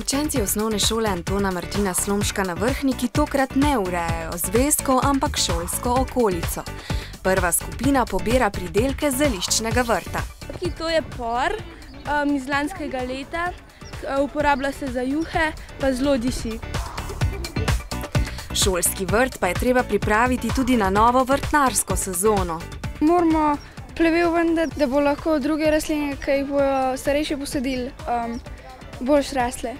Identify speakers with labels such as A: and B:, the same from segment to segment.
A: Učenci osnovne šole Antona Martina Slomška na Vrhniki tokrat ne urejajo zvezkov, ampak šolsko okolico. Prva skupina pobira pridelke z zeliščnega vrta.
B: To je por iz lanskega leta, uporablja se za juhe, pa zelo disi.
A: Šolski vrt pa je treba pripraviti tudi na novo vrtnarsko sezono.
C: Moramo plevel vendati, da bo lahko druge rastline, ki jih bojo starejši posadili, boljš rasle.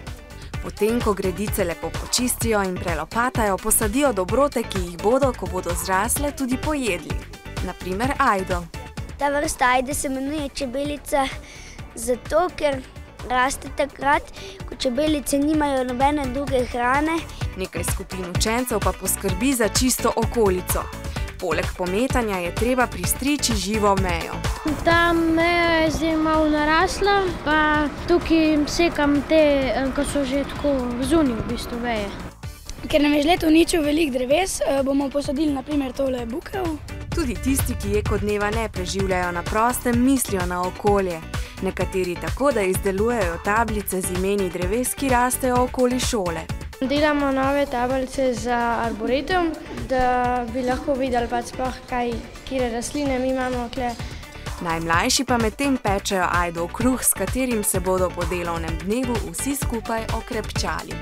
A: Potem, ko gredice lepo počistijo in prelopatajo, posadijo dobrote, ki jih bodo, ko bodo zrasle, tudi pojedli. Naprimer ajdo.
D: Ta vrsta ajde se imenuje čebelica zato, ker raste takrat, ko čebelice nimajo nobene druge hrane.
A: Nekaj skupin učencev pa poskrbi za čisto okolico. Poleg pometanja je treba pristriči živo mejo.
E: Ta meja je zdaj malo narasla, pa tukaj sekam te, ko so že tako zunaj v bistvu veje.
C: Ker nam je žled uničil veliko dreves, bomo posadili naprimer tole bukev.
A: Tudi tisti, ki ekodneva ne preživljajo na prostem, mislijo na okolje. Nekateri tako, da izdelujejo tablice z imeni dreves, ki rastejo okoli šole.
E: Delamo nove tablice za arboretum, da bi lahko videli sploh, katere rastline mi imamo tukaj.
A: Najmlajši pa medtem pečejo ajdov kruh, s katerim se bodo po delovnem dnevu vsi skupaj okrepčali.